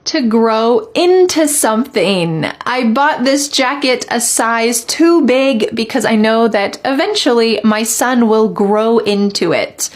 To grow into something. I bought this jacket a size too big because I know that eventually my son will grow into it.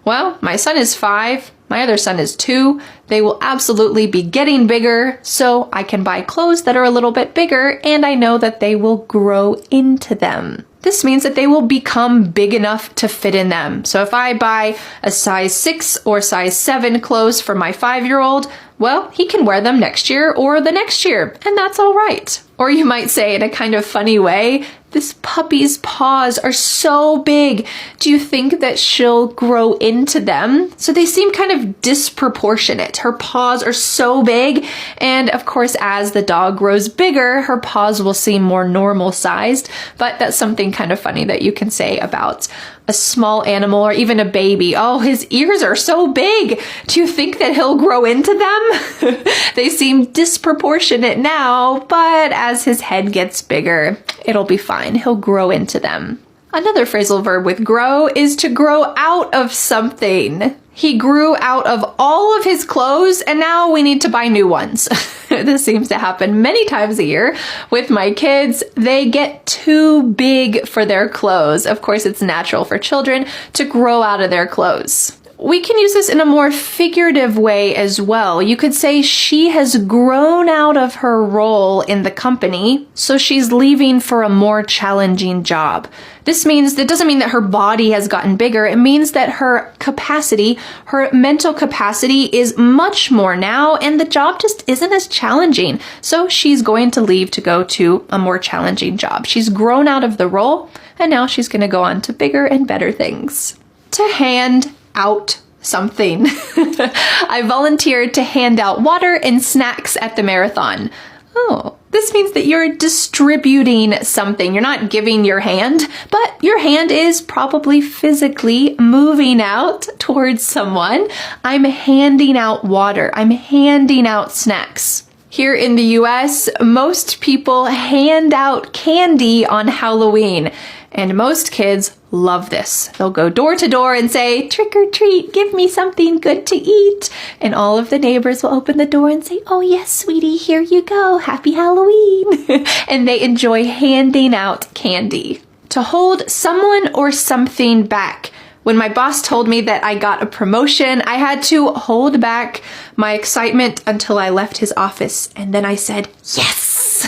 Well, my son is 5. My other son is 2. They will absolutely be getting bigger, so I can buy clothes that are a little bit bigger, and I know that they will grow into them. This means that they will become big enough to fit in them. So if I buy a size 6 or size 7 clothes for my 5-year-old, well, he can wear them next year or the next year, and that's all right. Or you might say in a kind of funny way, this puppy's paws are so big. Do you think that she'll grow into them? So they seem kind of disproportionate. Her paws are so big. And of course, as the dog grows bigger, her paws will seem more normal sized. But that's something kind of funny that you can say about a small animal or even a baby. Oh, his ears are so big. Do you think that he'll grow into them? They seem disproportionate now, but as his head gets bigger, it'll be fine. He'll grow into them. Another phrasal verb with grow is to grow out of something. He grew out of all of his clothes and now we need to buy new ones. This seems to happen many times a year with my kids. They get too big for their clothes. Of course, it's natural for children to grow out of their clothes. We can use this in a more figurative way as well. You could say she has grown out of her role in the company, so she's leaving for a more challenging job. This means, that doesn't mean that her body has gotten bigger. It means that her capacity, her mental capacity is much more now, and the job just isn't as challenging. So she's going to leave to go to a more challenging job. She's grown out of the role, and now she's going to go on to bigger and better things. To hand out something. I volunteered to hand out water and snacks at the marathon. Oh, this means that you're distributing something. You're not giving your hand, but your hand is probably physically moving out towards someone. I'm handing out water. I'm handing out snacks. Here in the US, most people hand out candy on Halloween. And most kids love this. They'll go door to door and say, trick or treat, give me something good to eat. And all of the neighbors will open the door and say, oh yes, sweetie, here you go. Happy Halloween. And they enjoy handing out candy. To hold someone or something back. When my boss told me that I got a promotion, I had to hold back my excitement until I left his office. And then I said, yes.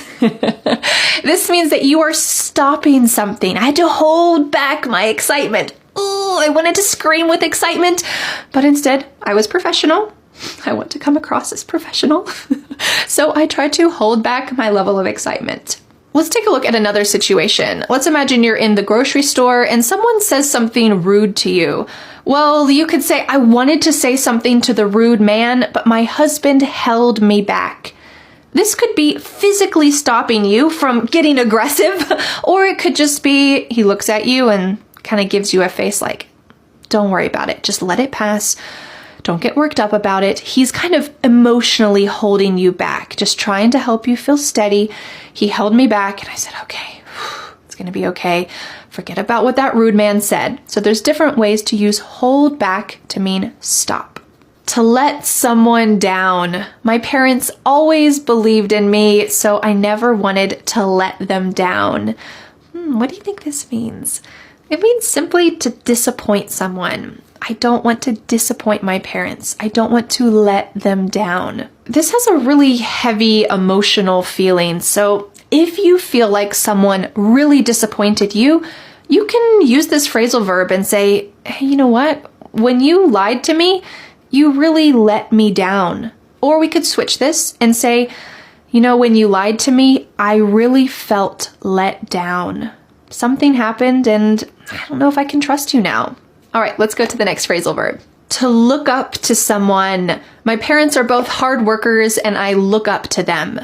This means that you are stopping something. I had to hold back my excitement. Oh, I wanted to scream with excitement, but instead I was professional. I want to come across as professional. So I tried to hold back my level of excitement. Let's take a look at another situation. Let's imagine you're in the grocery store and someone says something rude to you. Well, you could say, I wanted to say something to the rude man, but my husband held me back. This could be physically stopping you from getting aggressive, or it could just be he looks at you and kind of gives you a face like, don't worry about it. Just let it pass. Don't get worked up about it. He's kind of emotionally holding you back, just trying to help you feel steady. He held me back and I said, okay, it's going to be okay. Forget about what that rude man said. So there's different ways to use hold back to mean stop. To let someone down. My parents always believed in me, so I never wanted to let them down. What do you think this means? It means simply to disappoint someone. I don't want to disappoint my parents. I don't want to let them down. This has a really heavy emotional feeling, so if you feel like someone really disappointed you, you can use this phrasal verb and say, hey, you know what? When you lied to me, you really let me down. Or we could switch this and say, you know, when you lied to me, I really felt let down. Something happened and I don't know if I can trust you now. All right, let's go to the next phrasal verb. To look up to someone. My parents are both hard workers and I look up to them.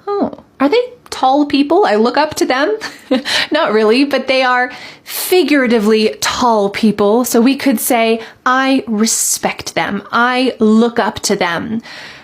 Oh, are they tall people? I look up to them? Not really, but they are figuratively tall people. So we could say, I respect them. I look up to them.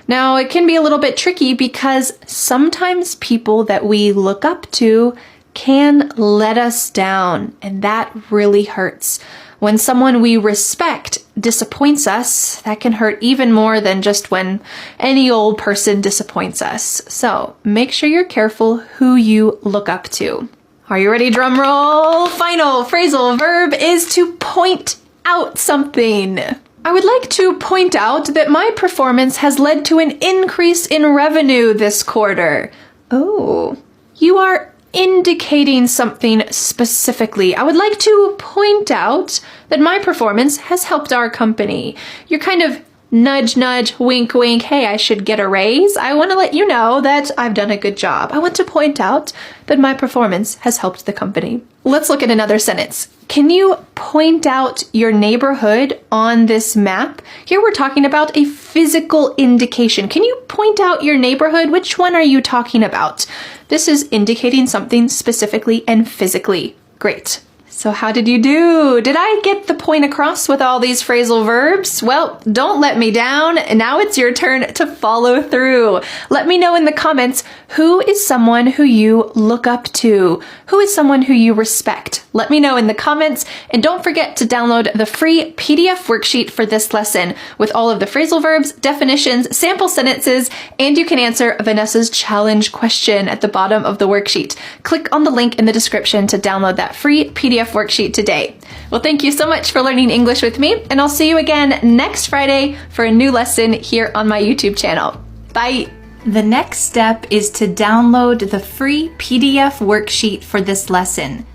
Now, it can be a little bit tricky because sometimes people that we look up to can let us down, and that really hurts. When someone we respect disappoints us, that can hurt even more than just when any old person disappoints us. So make sure you're careful who you look up to. Are you ready? Drum roll! Final phrasal verb is to point out something. I would like to point out that my performance has led to an increase in revenue this quarter. Oh, you are indicating something specifically. I would like to point out that my performance has helped our company. You're kind of nudge, nudge, wink, wink. Hey, I should get a raise. I want to let you know that I've done a good job. I want to point out that my performance has helped the company. Let's look at another sentence. Can you point out your neighborhood on this map? Here we're talking about a physical indication. Can you point out your neighborhood? Which one are you talking about? This is indicating something specifically and physically. Great. So how did you do? Did I get the point across with all these phrasal verbs? Well, don't let me down. Now it's your turn to follow through. Let me know in the comments, who is someone who you look up to? Who is someone who you respect? Let me know in the comments, and don't forget to download the free PDF worksheet for this lesson with all of the phrasal verbs, definitions, sample sentences, and you can answer Vanessa's challenge question at the bottom of the worksheet. Click on the link in the description to download that free PDF worksheet today. Well, thank you so much for learning English with me, and I'll see you again next Friday for a new lesson here on my YouTube channel. Bye! The next step is to download the free PDF worksheet for this lesson.